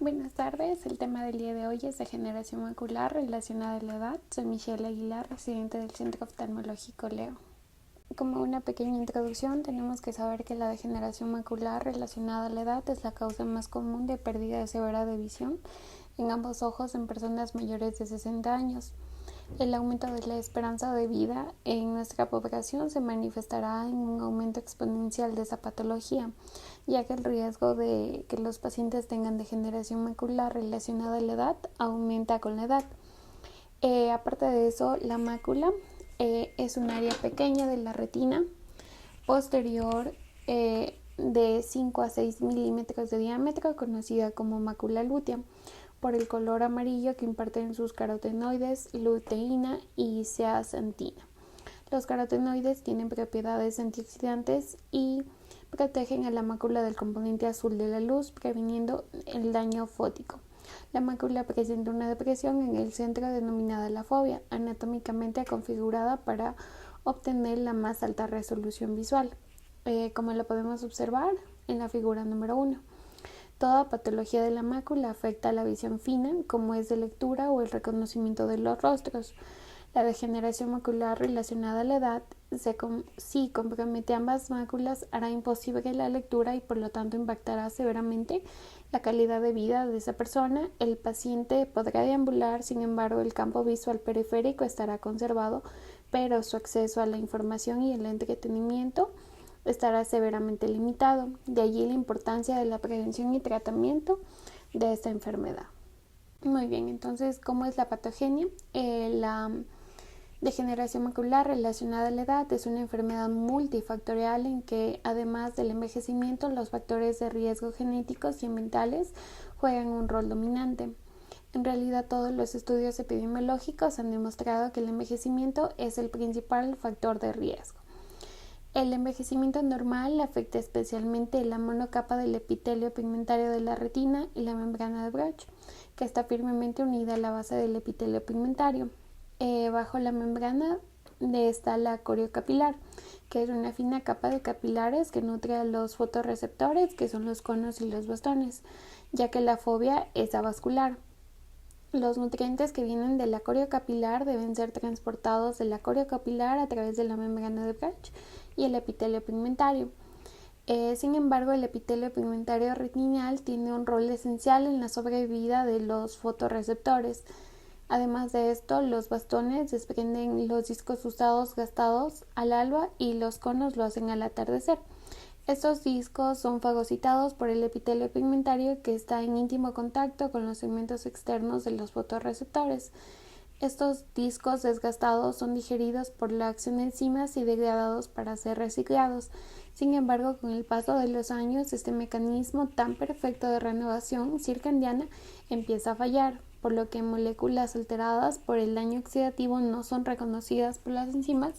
Buenas tardes, el tema del día de hoy es degeneración macular relacionada a la edad. Soy Michelle Aguilar, residente del Centro Oftalmológico Leo. Como una pequeña introducción, tenemos que saber que la degeneración macular relacionada a la edad es la causa más común de pérdida severa de visión en ambos ojos en personas mayores de 60 años. El aumento de la esperanza de vida en nuestra población se manifestará en un aumento exponencial de esa patología, ya que el riesgo de que los pacientes tengan degeneración macular relacionada a la edad aumenta con la edad. Aparte de eso, la mácula es un área pequeña de la retina posterior de 5 a 6 milímetros de diámetro, conocida como mácula lútea, por el color amarillo que imparten sus carotenoides, luteína y zeaxantina. Los carotenoides tienen propiedades antioxidantes y protegen a la mácula del componente azul de la luz, previniendo el daño fótico. La mácula presenta una depresión en el centro denominada la fovea, anatómicamente configurada para obtener la más alta resolución visual, como lo podemos observar en la figura número 1. Toda patología de la mácula afecta a la visión fina, como es de lectura o el reconocimiento de los rostros. La degeneración macular relacionada a la edad, si compromete ambas máculas, hará imposible la lectura y por lo tanto impactará severamente la calidad de vida de esa persona. El paciente podrá deambular, sin embargo, el campo visual periférico estará conservado, pero su acceso a la información y el entretenimiento estará severamente limitado. De allí la importancia de la prevención y tratamiento de esta enfermedad. Muy bien, entonces, ¿cómo es la patogenia? La degeneración macular relacionada a la edad es una enfermedad multifactorial en que, además del envejecimiento, los factores de riesgo genéticos y ambientales juegan un rol dominante. En realidad, todos los estudios epidemiológicos han demostrado que el envejecimiento es el principal factor de riesgo. El envejecimiento normal afecta especialmente la monocapa del epitelio pigmentario de la retina y la membrana de Bruch, que está firmemente unida a la base del epitelio pigmentario. Bajo la membrana está la coriocapilar, que es una fina capa de capilares que nutre a los fotorreceptores, que son los conos y los bastones, ya que la fovea es avascular. Los nutrientes que vienen de la coriocapilar deben ser transportados de la coriocapilar a través de la membrana de Bruch y el epitelio pigmentario. Sin embargo, el epitelio pigmentario retinal tiene un rol esencial en la sobrevida de los fotorreceptores. Además de esto, los bastones desprenden los discos usados gastados al alba y los conos lo hacen al atardecer. Estos discos son fagocitados por el epitelio pigmentario, que está en íntimo contacto con los segmentos externos de los fotorreceptores. Estos discos desgastados son digeridos por la acción de enzimas y degradados para ser reciclados. Sin embargo, con el paso de los años, este mecanismo tan perfecto de renovación circadiana empieza a fallar, por lo que moléculas alteradas por el daño oxidativo no son reconocidas por las enzimas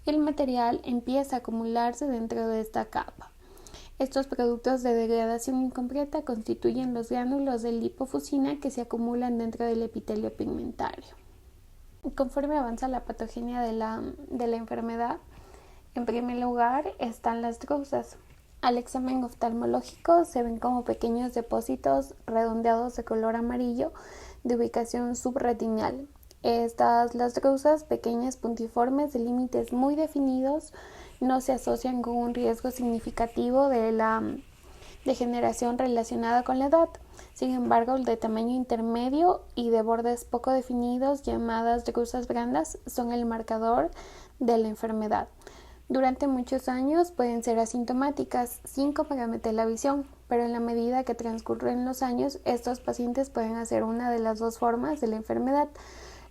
y el material empieza a acumularse dentro de esta capa. Estos productos de degradación incompleta constituyen los gránulos de lipofuscina que se acumulan dentro del epitelio pigmentario. Conforme avanza la patogenia de la enfermedad, en primer lugar están las drusas. Al examen oftalmológico se ven como pequeños depósitos redondeados de color amarillo de ubicación subretinal. Las drusas, pequeñas puntiformes de límites muy definidos, no se asocian con un riesgo significativo de la degeneración relacionada con la edad. Sin embargo, el de tamaño intermedio y de bordes poco definidos, llamadas drusas brandas, son el marcador de la enfermedad. Durante muchos años pueden ser asintomáticas, sin comprometer la visión, pero en la medida que transcurren los años, estos pacientes pueden hacer una de las dos formas de la enfermedad,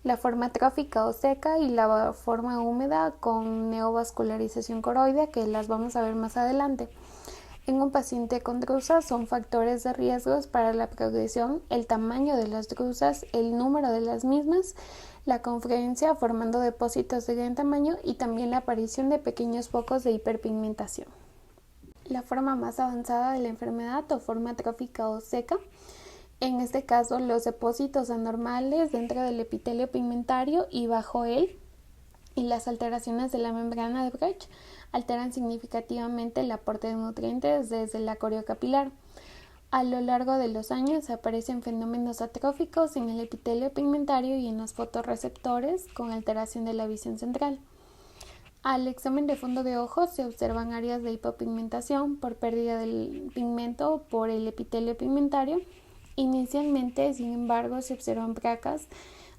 la forma trófica o seca y la forma húmeda con neovascularización coroidea, que las vamos a ver más adelante. En un paciente con drusas son factores de riesgos para la progresión el tamaño de las drusas, el número de las mismas, la confluencia formando depósitos de gran tamaño y también la aparición de pequeños focos de hiperpigmentación. La forma más avanzada de la enfermedad o forma trófica o seca, en este caso los depósitos anormales dentro del epitelio pigmentario y bajo él, y las alteraciones de la membrana de Bruch alteran significativamente el aporte de nutrientes desde la coriocapilar. A lo largo de los años aparecen fenómenos atróficos en el epitelio pigmentario y en los fotorreceptores con alteración de la visión central. Al examen de fondo de ojos se observan áreas de hipopigmentación por pérdida del pigmento por el epitelio pigmentario. Inicialmente, sin embargo, se observan placas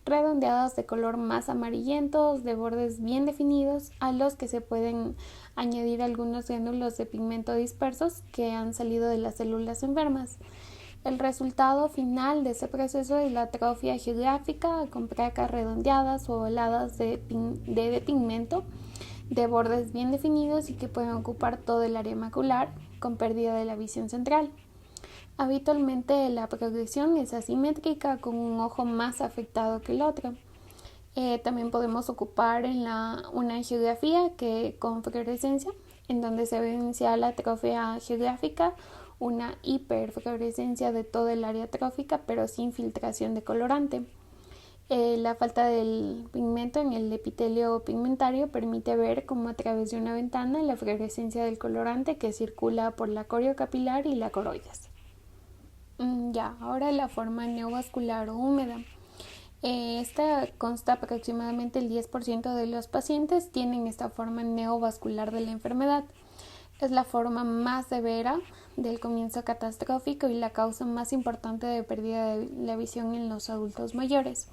redondeadas de color más amarillentos, de bordes bien definidos, a los que se pueden añadir algunos gránulos de pigmento dispersos que han salido de las células enfermas. El resultado final de ese proceso es la atrofia geográfica con placas redondeadas o ovaladas de pigmento de bordes bien definidos y que pueden ocupar todo el área macular con pérdida de la visión central. Habitualmente la progresión es asimétrica con un ojo más afectado que el otro. También podemos ocupar una angiografía con fluorescencia, en donde se evidencia la atrofia geográfica, una hiperfluorescencia de todo el área atrófica, pero sin filtración de colorante. La falta del pigmento en el epitelio pigmentario permite ver como a través de una ventana la fluorescencia del colorante que circula por la coriocapilar y la coroides. Ahora la forma neovascular o húmeda. Esta consta aproximadamente el 10% de los pacientes tienen esta forma neovascular de la enfermedad. Es la forma más severa del comienzo catastrófico y la causa más importante de pérdida de la visión en los adultos mayores.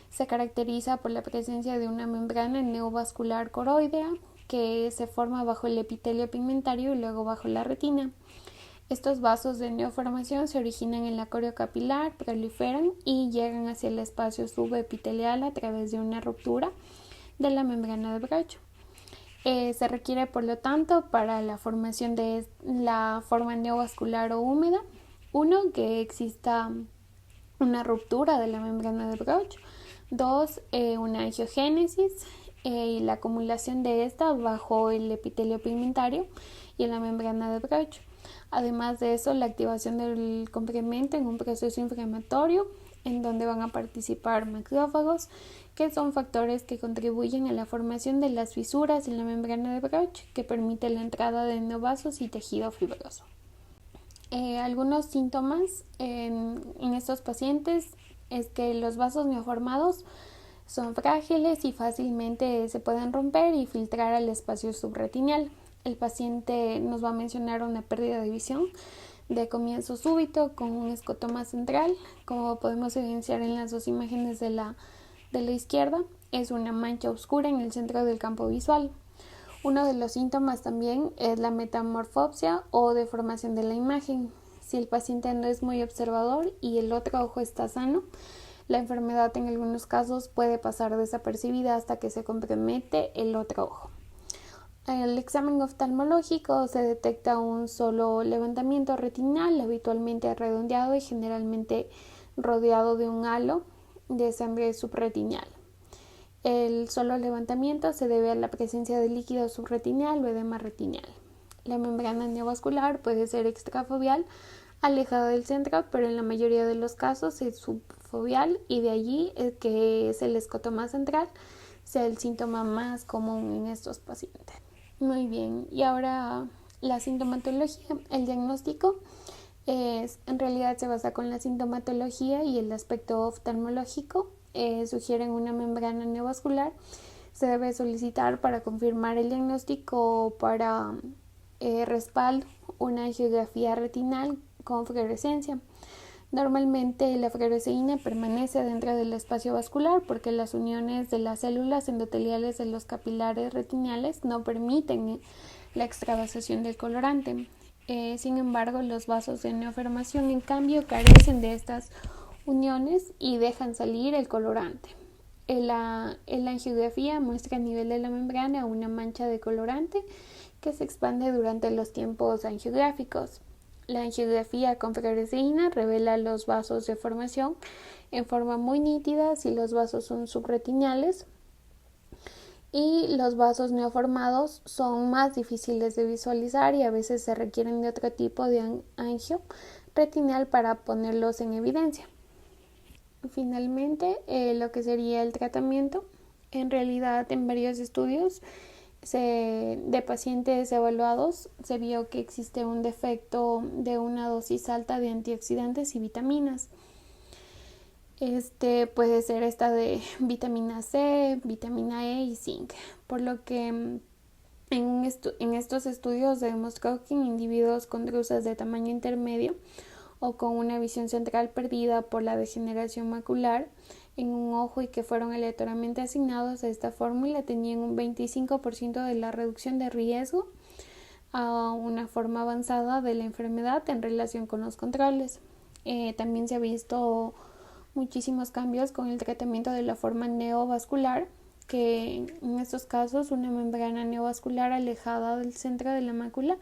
Se caracteriza por la presencia de una membrana neovascular coroidea que se forma bajo el epitelio pigmentario y luego bajo la retina. Estos vasos de neoformación se originan en la coriocapilar, proliferan y llegan hacia el espacio subepitelial a través de una ruptura de la membrana de Broch. Se requiere, por lo tanto, para la formación de la forma neovascular o húmeda, que exista una ruptura de la membrana de Broch, 2, una angiogénesis y la acumulación de esta bajo el epitelio pigmentario y en la membrana de Broch. Además de eso, la activación del complemento en un proceso inflamatorio en donde van a participar macrófagos, que son factores que contribuyen a la formación de las fisuras en la membrana de Broch, que permite la entrada de neovasos y tejido fibroso. Algunos síntomas en estos pacientes es que los vasos neoformados son frágiles y fácilmente se pueden romper y filtrar al espacio subretinal. El paciente nos va a mencionar una pérdida de visión de comienzo súbito con un escotoma central, como podemos evidenciar en las dos imágenes de la izquierda. Es una mancha oscura en el centro del campo visual. Uno de los síntomas también es la metamorfopsia o deformación de la imagen. Si el paciente no es muy observador y el otro ojo está sano, la enfermedad en algunos casos puede pasar desapercibida hasta que se compromete el otro ojo. En el examen oftalmológico se detecta un solo levantamiento retinal, habitualmente redondeado y generalmente rodeado de un halo de sangre subretinal. El solo levantamiento se debe a la presencia de líquido subretinal o edema retinal. La membrana neovascular puede ser extrafoveal, alejada del centro, pero en la mayoría de los casos es subfoveal y de allí es que es el escotoma central, sea el síntoma más común en estos pacientes. Muy bien, y ahora la sintomatología. El diagnóstico en realidad se basa con la sintomatología y el aspecto oftalmológico. Sugieren una membrana neovascular. Se debe solicitar para confirmar el diagnóstico para respaldo una angiografía retinal con fluorescencia. Normalmente la fluoresceína permanece dentro del espacio vascular porque las uniones de las células endoteliales de los capilares retinales no permiten la extravasación del colorante. Sin embargo, los vasos de neoformación en cambio carecen de estas uniones y dejan salir el colorante. La angiografía muestra a nivel de la membrana una mancha de colorante que se expande durante los tiempos angiográficos. La angiografía con fluoresceína revela los vasos de formación en forma muy nítida si los vasos son subretinales, y los vasos neoformados son más difíciles de visualizar y a veces se requieren de otro tipo de angio retinal para ponerlos en evidencia. Finalmente, lo que sería el tratamiento. En realidad, en varios estudios de pacientes evaluados se vio que existe un defecto de una dosis alta de antioxidantes y vitaminas. Puede ser esta de vitamina C, vitamina E y zinc, por lo que en estos estudios se demostró que en individuos con drusas de tamaño intermedio o con una visión central perdida por la degeneración macular en un ojo y que fueron aleatoriamente asignados a esta fórmula tenían un 25% de la reducción de riesgo a una forma avanzada de la enfermedad en relación con los controles. También se ha visto muchísimos cambios con el tratamiento de la forma neovascular, que en estos casos una membrana neovascular alejada del centro de la mácula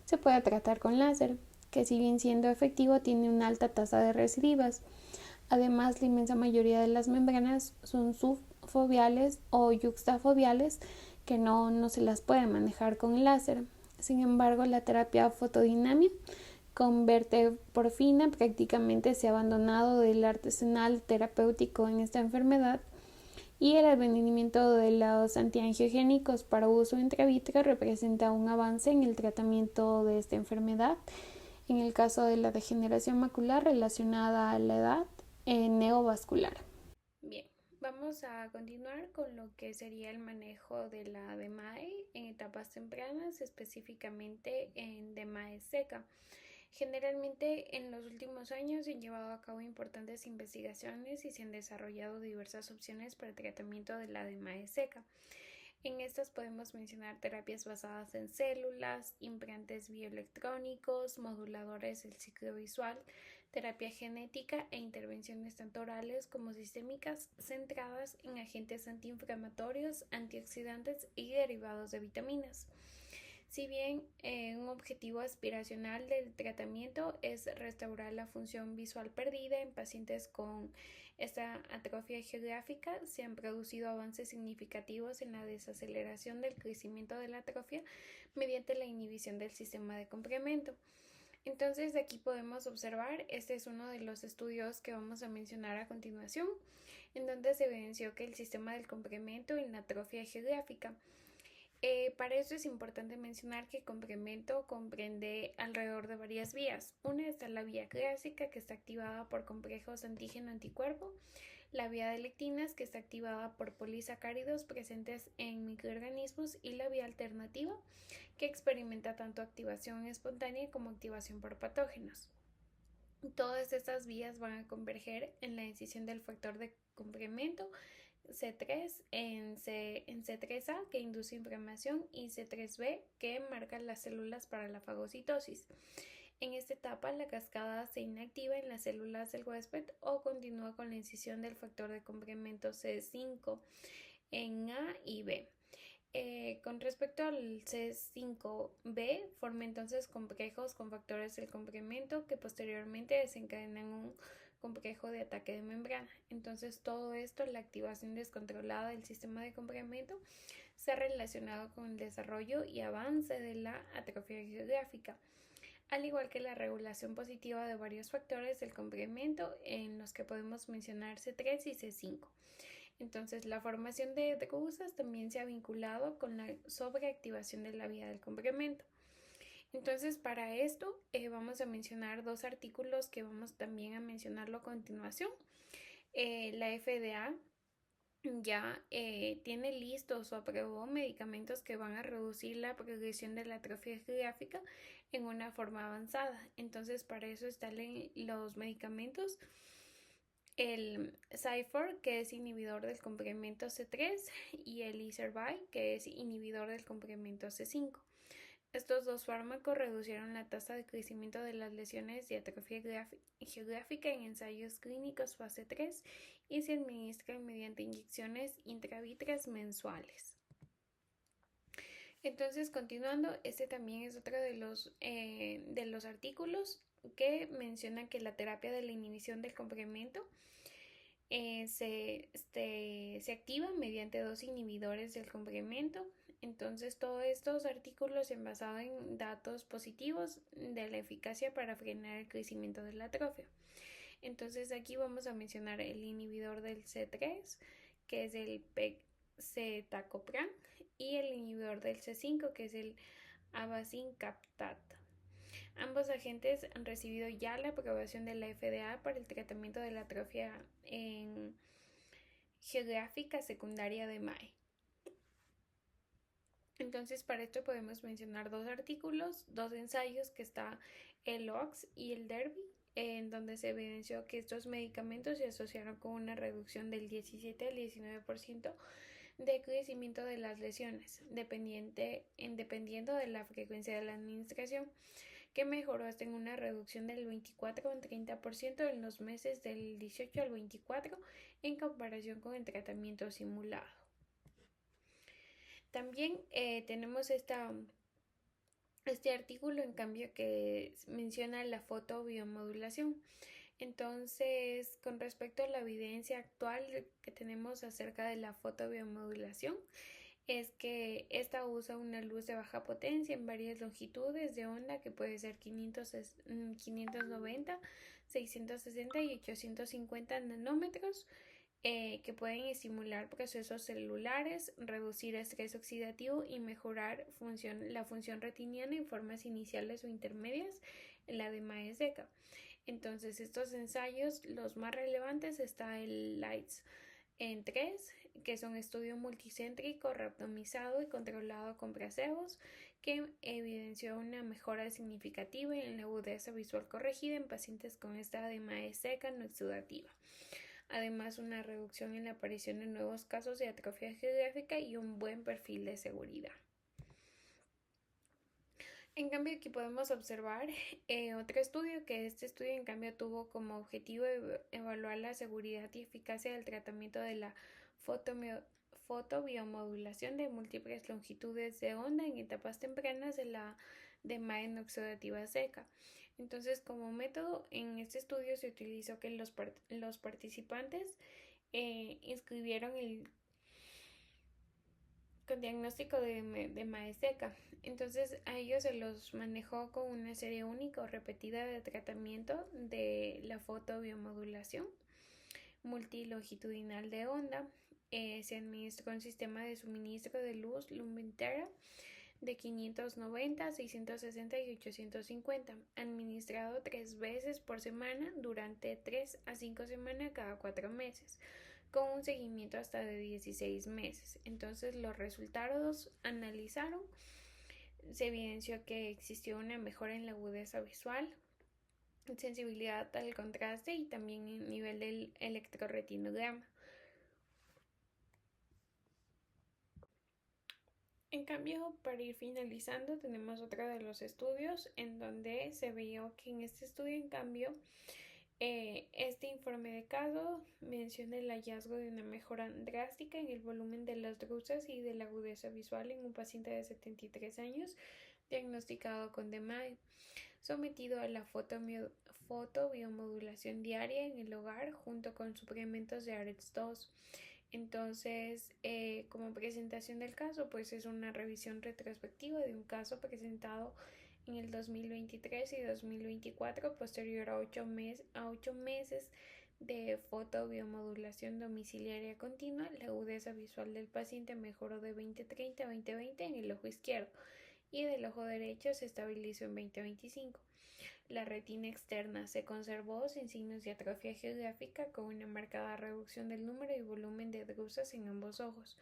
se puede tratar con láser, que si bien siendo efectivo tiene una alta tasa de recidivas. Además, la inmensa mayoría de las membranas son subfoveales o yuxtafoveales que no se las puede manejar con láser. Sin embargo, la terapia fotodinámica con verteporfina prácticamente se ha abandonado del arsenal terapéutico en esta enfermedad y el advenimiento de los antiangiogénicos para uso intravitreal representa un avance en el tratamiento de esta enfermedad en el caso de la degeneración macular relacionada a la edad neovascular. Bien, vamos a continuar con lo que sería el manejo de la DMAE en etapas tempranas, específicamente en DMAE seca. Generalmente en los últimos años se han llevado a cabo importantes investigaciones y se han desarrollado diversas opciones para el tratamiento de la DMAE seca. En estas podemos mencionar terapias basadas en células, implantes bioelectrónicos, moduladores del ciclo visual, terapia genética e intervenciones tanto orales como sistémicas centradas en agentes antiinflamatorios, antioxidantes y derivados de vitaminas. Si bien un objetivo aspiracional del tratamiento es restaurar la función visual perdida en pacientes con esta atrofia geográfica, se han producido avances significativos en la desaceleración del crecimiento de la atrofia mediante la inhibición del sistema de complemento. Entonces, de aquí podemos observar, este es uno de los estudios que vamos a mencionar a continuación, en donde se evidenció que el sistema del complemento en la atrofia geográfica. Para eso es importante mencionar que el complemento comprende alrededor de varias vías. Una está la vía clásica, que está activada por complejos antígeno-anticuerpo, la vía de lectinas, que está activada por polisacáridos presentes en microorganismos, y la vía alternativa, que experimenta tanto activación espontánea como activación por patógenos. Todas estas vías van a converger en la decisión del factor de complemento C3 en C3A, que induce inflamación, y C3B, que marca las células para la fagocitosis. En esta etapa, la cascada se inactiva en las células del huésped o continúa con la incisión del factor de complemento C5 en A y B. Con respecto al C5B, forma entonces complejos con factores del complemento que posteriormente desencadenan un complejo de ataque de membrana. Entonces todo esto, la activación descontrolada del sistema de complemento, se ha relacionado con el desarrollo y avance de la atrofia geográfica, al igual que la regulación positiva de varios factores del complemento, en los que podemos mencionar C3 y C5. Entonces, la formación de drusas también se ha vinculado con la sobreactivación de la vía del complemento. Entonces, para esto vamos a mencionar dos artículos que vamos también a mencionarlo a continuación. La FDA ya tiene listos o aprobó medicamentos que van a reducir la progresión de la atrofia geográfica en una forma avanzada. Entonces, para eso están los medicamentos. El Zyfor, que es inhibidor del complemento C3, y el Iservay, que es inhibidor del complemento C5. Estos dos fármacos reducieron la tasa de crecimiento de las lesiones de atrofia geográfica en ensayos clínicos fase 3 y se administran mediante inyecciones intravítreas mensuales. Entonces, continuando, este también es otro de los artículos que menciona que la terapia de la inhibición del complemento se activa mediante dos inhibidores del complemento. Entonces, todos estos artículos se han basado en datos positivos de la eficacia para frenar el crecimiento de la atrofia. Entonces, aquí vamos a mencionar el inhibidor del C3, que es el cetacopram, y el inhibidor del C5, que es el avacincaptad. Ambos agentes han recibido ya la aprobación de la FDA para el tratamiento de la atrofia geográfica secundaria de MAE. Entonces, para esto podemos mencionar dos artículos, dos ensayos, que está el OX y el DERBY, en donde se evidenció que estos medicamentos se asociaron con una reducción del 17 al 19% de crecimiento de las lesiones, dependiendo de la frecuencia de la administración, que mejoró hasta en una reducción del 24 al 30% en los meses del 18 al 24 en comparación con el tratamiento simulado. También tenemos este artículo, en cambio, que menciona la fotobiomodulación. Entonces, con respecto a la evidencia actual que tenemos acerca de la fotobiomodulación, es que esta usa una luz de baja potencia en varias longitudes de onda, que puede ser 590, 660 y 850 nanómetros, que pueden estimular procesos celulares, reducir estrés oxidativo y mejorar la función retiniana en formas iniciales o intermedias en la de MAE seca. Entonces, estos ensayos, los más relevantes, está el LIGHTS en 3, que es un estudio multicéntrico randomizado y controlado con placebos, que evidenció una mejora significativa en la agudeza visual corregida en pacientes con esta de MAE seca no exudativa. Además, una reducción en la aparición de nuevos casos de atrofia geográfica y un buen perfil de seguridad. En cambio, aquí podemos observar otro estudio, que este estudio en cambio tuvo como objetivo evaluar la seguridad y eficacia del tratamiento de la fotobiomodulación de múltiples longitudes de onda en etapas tempranas de MAE no exudativa seca. Entonces, como método, en este estudio se utilizó que los participantes inscribieron con diagnóstico de MAE seca. Entonces, a ellos se los manejó con una serie única o repetida de tratamiento de la fotobiomodulación multilongitudinal de onda. Se administró un sistema de suministro de luz Lumentera de 590, 660 y 850, administrado 3 veces por semana durante 3 a 5 semanas cada 4 meses, con un seguimiento hasta de 16 meses. Entonces, los resultados analizaron, se evidenció que existió una mejora en la agudeza visual, sensibilidad al contraste y también en nivel del electroretinograma. En cambio, para ir finalizando, tenemos otro de los estudios en donde se vio que en este estudio, en cambio, este informe de caso menciona el hallazgo de una mejora drástica en el volumen de las drusas y de la agudeza visual en un paciente de 73 años diagnosticado con DMAE, sometido a la fotobiomodulación diaria en el hogar junto con suplementos de AREDS2. Entonces, como presentación del caso, pues es una revisión retrospectiva de un caso presentado en el 2023 y 2024, posterior a 8 meses de fotobiomodulación domiciliaria continua. La agudeza visual del paciente mejoró de 2030 a 2020 en el ojo izquierdo y del ojo derecho se estabilizó en 2025. La retina externa se conservó sin signos de atrofia geográfica, con una marcada reducción del número y volumen de drusas en ambos ojos,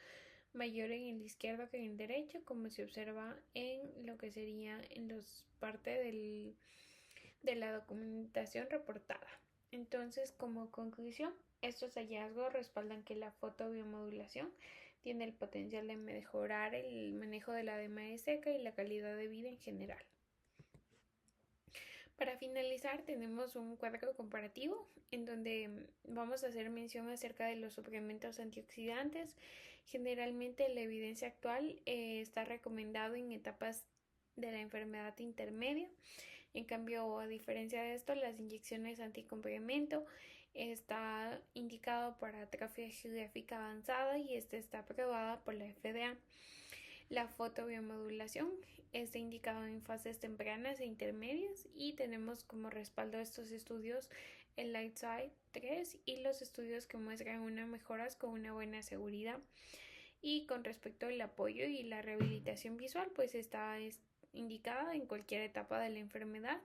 mayor en el izquierdo que en el derecho, como se observa en lo que sería en los parte de la documentación reportada. Entonces, como conclusión, estos hallazgos respaldan que la fotobiomodulación tiene el potencial de mejorar el manejo de la DMAE seca y la calidad de vida en general. Para finalizar, tenemos un cuadro comparativo en donde vamos a hacer mención acerca de los suplementos antioxidantes. Generalmente, la evidencia actual está recomendado en etapas de la enfermedad intermedia. En cambio, a diferencia de esto, las inyecciones anticomplemento está indicado para atrofia geográfica avanzada y esta está aprobada por la FDA. La fotobiomodulación está indicado en fases tempranas e intermedias, y tenemos como respaldo estos estudios el LIGHTSIDE 3 y los estudios que muestran unas mejoras con una buena seguridad. Y con respecto al apoyo y la rehabilitación visual, pues está indicada en cualquier etapa de la enfermedad